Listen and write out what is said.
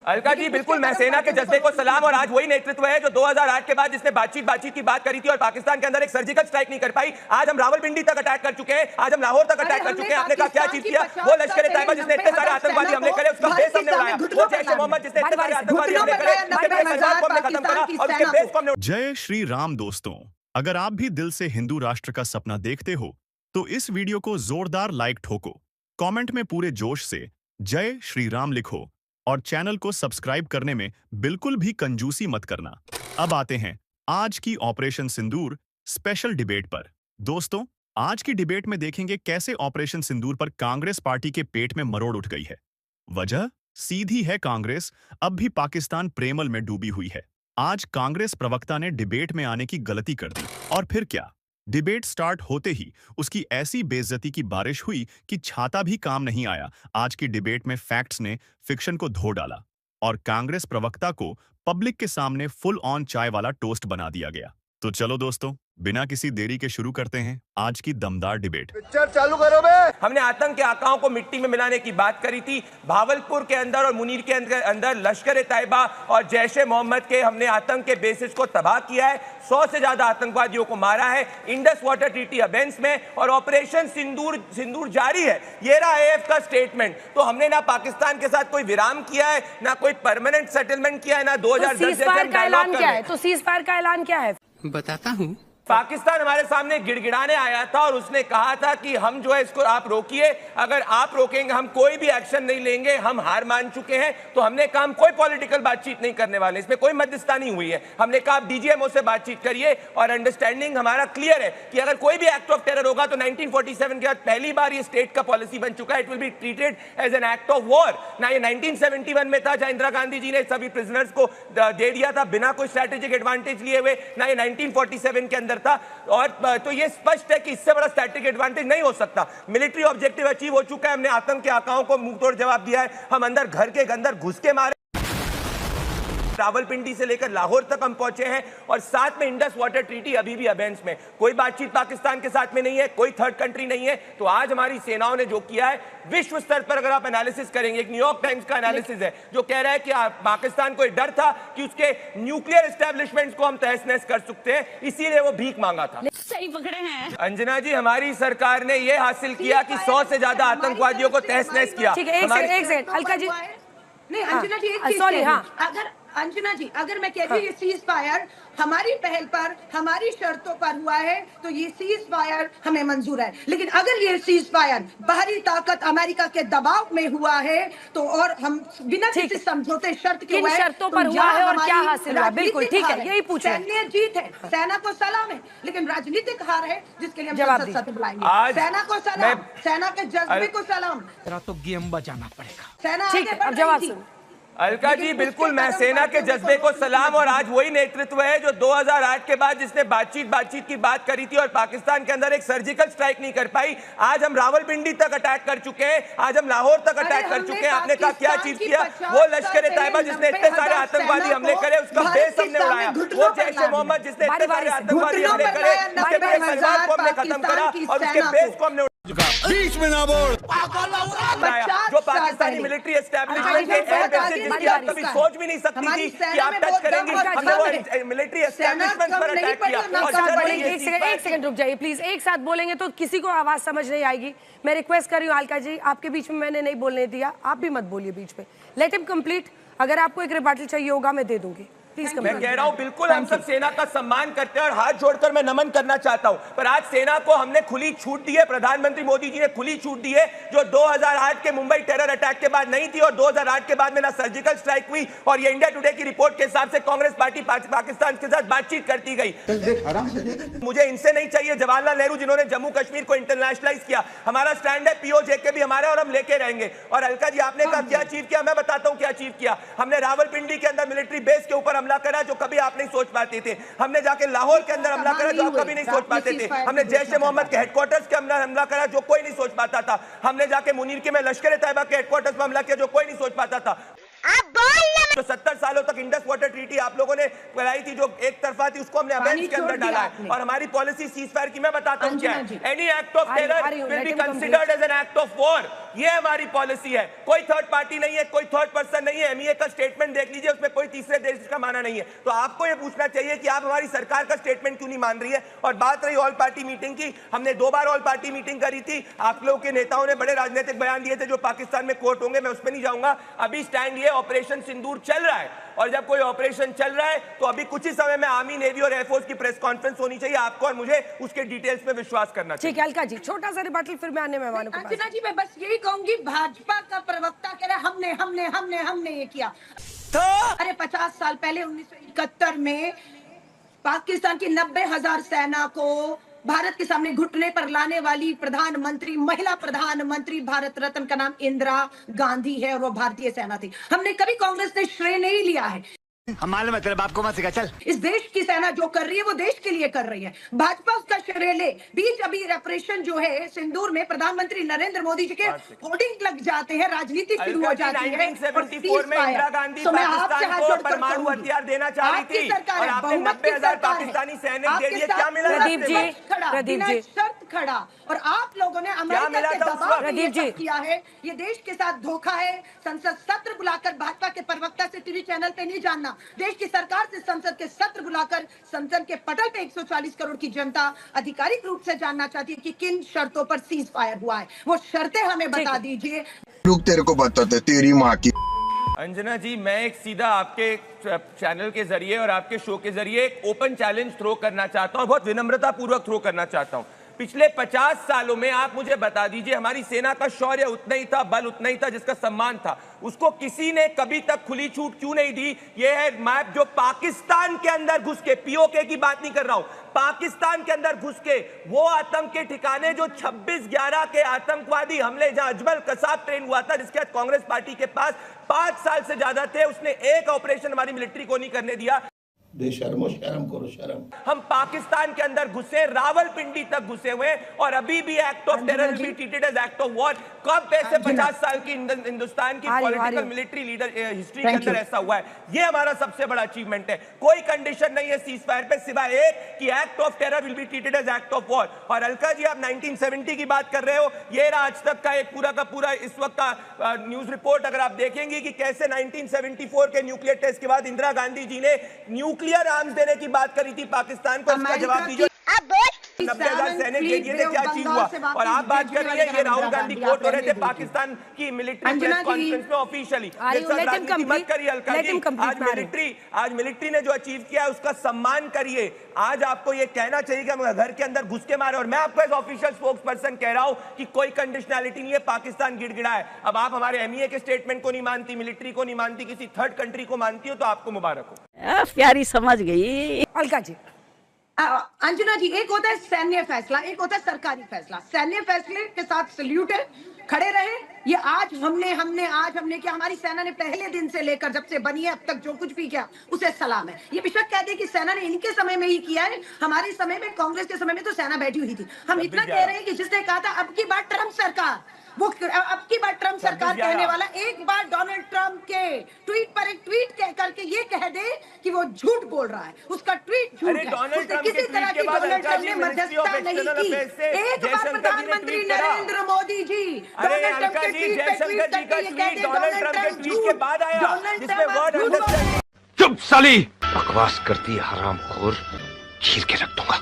अलका जी बिल्कुल, मैं सेना के जज्बे को सलाम। और आज वही नेतृत्व है जो 2008 के बाद जिसने बातचीत की बात करी थी और पाकिस्तान के अंदर एक सर्जिकल स्ट्राइक नहीं कर पाई। आज हम रावलपिंडी तक अटैक कर चुके हैं, आज हम लाहौर तक अटैक कर चुके हैं। आपने कहा क्या चीज किया? वो लश्कर तैयबा जिसने इतने सारे आतंकवादी हमले करे उसका बेस हमने उड़ाया। वो जैश ए मोहम्मद जिसने इतने सारे आतंकवादी हमले करे उसके हमने खत्म करा और उसके बेस को हमने। जय श्री राम दोस्तों, अगर आप भी दिल से हिंदू राष्ट्र का सपना देखते हो तो इस वीडियो को जोरदार लाइक ठोको, कमेंट में पूरे जोश से जय श्री राम लिखो और चैनल को सब्सक्राइब करने में बिल्कुल भी कंजूसी मत करना। अब आते हैं आज की ऑपरेशन सिंदूर स्पेशल डिबेट पर। दोस्तों, आज की डिबेट में देखेंगे कैसे ऑपरेशन सिंदूर पर कांग्रेस पार्टी के पेट में मरोड़ उठ गई है। वजह सीधी है, कांग्रेस अब भी पाकिस्तान प्रेमल में डूबी हुई है। आज कांग्रेस प्रवक्ता ने डिबेट में आने की गलती कर दी और फिर क्या, डिबेट स्टार्ट होते ही उसकी ऐसी बेइज्जती की बारिश हुई कि छाता भी काम नहीं आया। आज की डिबेट में फैक्ट्स ने फिक्शन को धो डाला और कांग्रेस प्रवक्ता को पब्लिक के सामने फुल ऑन चाय वाला टोस्ट बना दिया गया। तो चलो दोस्तों, बिना किसी देरी के शुरू करते हैं आज की दमदार डिबेट। पिक्चर चालू करो बे। हमने आतंक के आकाओं को मिट्टी में मिलाने की बात करी थी। भावलपुर के अंदर और मुनीर के अंदर लश्कर तैयबा और जैश ए मोहम्मद के हमने आतंक के बेसिस को तबाह किया है। 100 से ज्यादा आतंकवादियों को मारा है। इंडस वाटर ट्रीटी अबेंस में और ऑपरेशन सिंदूर जारी है। ये रहा AF का स्टेटमेंट। तो हमने ना पाकिस्तान के साथ कोई विराम किया है, ना कोई परमानेंट सेटलमेंट किया है, ना 2010 का ऐलान क्या है। तो सीज़फायर का ऐलान क्या है बताता हूँ। पाकिस्तान हमारे सामने गिड़गिड़ाने आया था और उसने कहा था कि हम जो है इसको आप रोकिए, अगर आप रोकेंगे हम कोई भी एक्शन नहीं लेंगे, हम हार मान चुके हैं। तो हमने कहा हम कोई पॉलिटिकल बातचीत नहीं करने वाले, इसमें कोई मध्यस्थता हुई है। हमने कहा आप DGMO से बातचीत करिए और अंडरस्टैंडिंग हमारा क्लियर है कि अगर कोई भी एक्ट ऑफ टेरर होगा तो 1947 के बाद पहली बार ये स्टेट का पॉलिसी बन चुका है, it will be treated as an act of war. ना ये 1971 में था जहां इंदिरा गांधी जी ने सभी प्रिजनर्स को दे दिया था बिना कोई स्ट्रैटेजिक एडवांटेज लिए हुए, ना ये 1947 के अंदर था। और तो ये स्पष्ट है कि इससे बड़ा स्टैटिक एडवांटेज नहीं हो सकता। मिलिट्री ऑब्जेक्टिव अचीव हो चुका है। हमने आतंक के आकाओं को मुंहतोड़ जवाब दिया है। हम अंदर घर के अंदर घुस के मारे, रावलपिंडी से लेकर लाहौर तक हम पहुंचे हैं और साथ में इंडस वाटर ट्रीटी अभी भी अबेंस में। कोई बातचीत पाकिस्तान के साथ में नहीं है, कोई थर्ड कंट्री नहीं है। तो आज हमारी सेनाओं ने जो किया है, विश्व स्तर पर अगर आप एनालिसिस करेंगे, एक न्यूयॉर्क टाइम्स का एनालिसिस है जो कह रहा है कि पाकिस्तान को डर था कि उसके न्यूक्लियर एस्टेब्लिशमेंट्स को हम तहस नहस कर सकते हैं, इसीलिए वो भीख मांगा था। सही पकड़े हैं अंजना जी, हमारी सरकार ने यह हासिल किया कि 100 से ज्यादा आतंकवादियों को तहस नहस किया। ठीक है, एक सेकंड अलका जी। नहीं अंजना जी, एक चीज सॉरी, हाँ अगर अंजना जी, अगर मैं कह रही हूँ ये सीज फायर हमारी पहल पर हमारी शर्तों पर हुआ है तो ये सीज फायर हमें मंजूर है। लेकिन अगर ये सीज फायर बाहरी ताकत अमेरिका के दबाव में हुआ है तो और हम बिना किसी समझौते शर्त के हुआ है, शर्तों पर हुआ है और क्या हासिल हुआ, बिल्कुल ठीक है, यही पूछे। सैन्य जीत है, सेना को सलाम है, लेकिन राजनीतिक हार है जिसके लिए हम संसद सत्र बुलाएंगे। सेना को सलाम, सेना के जज्बे को सलाम। तेरा तो गेम बजाना पड़ेगा। सेना ठीक है, अब जवाब सुन। अलका जी बिल्कुल, मैं सेना के जज्बे को सलाम। और आज वही नेतृत्व है जो 2008 के बाद जिसने बातचीत की बात करी थी और पाकिस्तान के अंदर एक सर्जिकल स्ट्राइक नहीं कर पाई। आज हम रावलपिंडी तक अटैक कर चुके हैं, आज हम लाहौर तक अटैक कर चुके हैं। आपने कहा क्या चीज किया? वो लश्कर तैयबा जिसने इतने सारे आतंकवादी हमले करे उसका बेस हमने उड़ाया। वो जैश ए मोहम्मद जिसने इतने सारे आतंकवादी हमले करे उसके परिवार को हमने खत्म करा और उसके बेस को हमने बीच में ना बोल। जो पाकिस्तानी मिलिट्री एस्टेब्लिशमेंट जिसकी आप कभी सोच भी नहीं सकती थी कि आप टच करेंगी, हमने वो मिलिट्री एस्टेब्लिशमेंट पर अटैक किया। एक सेकंड रुक जाइए प्लीज। एक साथ बोलेंगे तो किसी को आवाज समझ नहीं आएगी। मैं रिक्वेस्ट कर रही हूँ अलका जी, आपके बीच में मैंने नहीं बोलने दिया, आप भी मत बोलिए बीच में। Let him complete. अगर आपको एक रिबाटल चाहिए होगा मैं दे दूंगी। मैं कह रहा हूं बिल्कुल हम सब सेना का सम्मान करते हैं और हाथ जोड़कर मैं नमन करना चाहता हूं, पर आज सेना को हमने खुली छूट दी है। प्रधानमंत्री मोदी जी ने खुली छूट दी है जो 2008 के मुंबई टेरर अटैक के बाद नहीं थी और 2008 के बाद में ना सर्जिकल स्ट्राइक हुई। और ये इंडिया टुडे की रिपोर्ट के हिसाब से कांग्रेस पार्टी पाकिस्तान के साथ बातचीत करती गई। मुझे इनसे नहीं चाहिए जवाहरलाल नेहरू जिन्होंने जम्मू कश्मीर को इंटरनेशनलाइज किया। हमारा स्टैंड है POJK भी हमारा और हम लेके रहेंगे। और अलका जी आपने कहा क्या अचीव किया, मैं बताता हूं क्या अचीव किया। हमने रावलपिंडी के अंदर मिलिट्री बेस के ऊपर हमला करा जो कभी आप नहीं सोच पाते थे। हमने जाके लाहौर के अंदर हमला करा जो आप कभी नहीं सोच पाते थे। हमने जैश ए मोहम्मद के हेडक्वार्टर्स के अंदर हमला करा जो कोई नहीं सोच पाता था। हमने जाके मुनीर के में लश्कर तैयबा के हेडक्वार्टर्स में हमला किया जो कोई नहीं सोच पाता था। तो 70 सालों तक इंडस वाटर ट्रीटी आप लोगों ने कराई थी जो एक तरफा थी, उसको हमने अबेंस के अंदर डाला है। और हमारी पॉलिसी सीज फायर की मैं बताता हूं क्या है। Any act of terror will be considered as an act of war. ये हमारी पॉलिसी है। कोई थर्ड पार्टी नहीं है, कोई थर्ड पर्सन नहीं है। एमईए का स्टेटमेंट देख लीजिए, उसमें कोई तीसरे देश का माना नहीं है। तो आपको ये पूछना चाहिए कि आप हमारी सरकार का स्टेटमेंट क्यों नहीं मान रही है। और बात रही ऑल पार्टी मीटिंग की, हमने 2 बार ऑल पार्टी मीटिंग करी थी। आप लोगों के नेताओं ने बड़े राजनीतिक बयान दिए थे जो पाकिस्तान में कोर्ट होंगे, मैं उस पर नहीं जाऊंगा। अभी स्टैंड ये ऑपरेशन सिंदूर चल रहा है, और जब कोई ऑपरेशन चल रहा है तो अभी कुछ ही समय में आर्मी, नेवी और एयरफोर्स की प्रेस कॉन्फ्रेंस होनी चाहिए। आपको और मुझे उसके डिटेल्स में विश्वास करना चाहिए। ठीक है अलका जी, छोटा सा रिबटल फिर मैं अन्य मेहमानों को अंजना जी, मैं बस यही कहूंगी, भाजपा का प्रवक्ता कह रहा है हमने ये किया। तो अरे 50 साल पहले 1971 में पाकिस्तान की 90,000 सेना को भारत के सामने घुटने पर लाने वाली प्रधानमंत्री, महिला प्रधानमंत्री भारत रत्न का नाम इंदिरा गांधी है, और वो भारतीय सेना थी। हमने कभी कांग्रेस ने श्रेय नहीं लिया है। हम मालूम है तेरे बाप को मत सिखा, चल। इस देश की सेना जो कर रही है वो देश के लिए कर रही है। भाजपा उसका श्रेय ले। बीच अभी ऑपरेशन जो है सिंदूर में प्रधानमंत्री नरेंद्र मोदी जी के होर्डिंग लग जाते हैं, राजनीति शुरू हो जाती है। 1974 में इंदिरा गांधी पाकिस्तान को परमाणु हथियार देना चाह रही थी, और आपने 90,000 पाकिस्तानी सैनिक दे दिए। क्या मिला? प्रदीप जी शर्त खड़ा, और आप लोगों ने अमेरिका के दबाव में ये सब किया है। ये देश के साथ धोखा है। संसद सत्र बुलाकर भाजपा के प्रवक्ता से टीवी चैनल पे नहीं जानना, देश की सरकार से संसद के सत्र बुलाकर संसद के पटल पे 140 करोड़ की जनता आधिकारिक रूप से जानना चाहती है कि किन शर्तों पर सीज फायर हुआ है। वो शर्तें हमें बता दीजिए। लोग तेरे को बताते तेरी माँ की। अंजना जी, मैं एक सीधा आपके चैनल के जरिए और आपके शो के जरिए एक ओपन चैलेंज थ्रो करना चाहता हूं, बहुत विनम्रता पूर्वक थ्रो करना चाहता हूं। पिछले 50 सालों में आप मुझे बता दीजिए, हमारी सेना का शौर्य उतना ही था, बल उतना ही था जिसका सम्मान था। उसको किसी ने कभी तक खुली छूट क्यों नहीं दी? ये है मैप जो पाकिस्तान के अंदर घुस के, पीओके की बात नहीं कर रहा हूं, पाकिस्तान के अंदर घुस के वो आतंक के ठिकाने जो 26/11 के आतंकवादी हमले, जहां अजमल कसाब ट्रेन हुआ था, जिसके बाद कांग्रेस पार्टी के पास 5 साल से ज्यादा थे, उसने एक ऑपरेशन हमारी मिलिट्री को नहीं करने दिया। बेशर्मो, शर्म करो, शर्म। हम पाकिस्तान के अंदर घुसे, रावलपिंडी तक घुसे हुए, और अभी भी act of terror will be treated as act of war. कब ऐसे 50 साल की हिंदुस्तान की पॉलिटिकल मिलिट्री लीडर हिस्ट्री के अंदर ऐसा हुआ है? ये हमारा सबसे बड़ा अचीवमेंट है। कोई कंडीशन नहीं है सीज फायर पे, सिवाय एक कि act of terror will be treated as act of war. और अलका जी, आप 1970 की बात कर रहे हो, ये रहा आज तक का एक पूरा का पूरा इस वक्त का न्यूज रिपोर्ट। अगर आप देखेंगे कि कैसे 1974 के न्यूक्लियर टेस्ट के बाद इंदिरा गांधी जी ने न्यूक्लियर आर्म्स देने की बात करी थी पाकिस्तान को, इसका जवाब दीजिए। 90,000 सैनिक दे दिए थे, क्या चीज हुआ? और आप बात कर रही है, ये राहुल गांधी कोर्ट हो रहे थे पाकिस्तान की मिलिट्री प्रेस कॉन्फ्रेंस में ऑफिशियली। मत करिए अलका जी, आज मिलिट्री ने जो अचीव किया है उसका सम्मान करिए। आज आपको ये कहना चाहिए कि हम घर के अंदर घुस के मारे, और मैं आपको एज ऑफिशियल स्पोक्स पर्सन कह रहा हूं कि कोई कंडीशनैलिटी नहीं है, पाकिस्तान गिड़गिड़ा है। अब आप हमारे एमईए के स्टेटमेंट को नहीं मानती, मिलिट्री को नहीं मानती, किसी थर्ड कंट्री को मानती हो, तो आपको मुबारक हो। प्यारी समझ गई अलका जी। अंजना जी, एक होता है सैन्य फैसला, एक होता है सरकारी फैसला। सैन्य फैसले के साथ सल्यूट है, खड़े रहे। ये आज हमने क्या, हमारी सेना ने पहले दिन से लेकर जब से बनी है अब तक जो कुछ भी किया उसे सलाम है। ये बेशक कह दे कि सेना ने इनके समय में ही किया है, हमारे समय में, कांग्रेस के समय में तो सेना बैठी हुई थी। हम इतना कह रहे हैं कि जिसने कहा था अब की बार ट्रम्प सरकार, वो अब की बार ट्रम्प सरकार कहने वाला एक बार डोनाल्ड ट्रम्प के ट्वीट पर एक ट्वीट कह करके ये कह दे कि वो झूठ बोल रहा है, उसका ट्वीट झूठ है। किसी तरह की डोनाल्ड ट्रम्प ने मध्यस्थता नहीं की। एक बार प्रधानमंत्री नरेंद्र मोदी जी डोनाल्ड ट्रम्प के ट्वीट पे ट्वीट करके ये कहते डोनाल्ड ट्रम्प झूठ। चुप साली, बकवास करती है हरामखोर, चीर के रख दूंगा।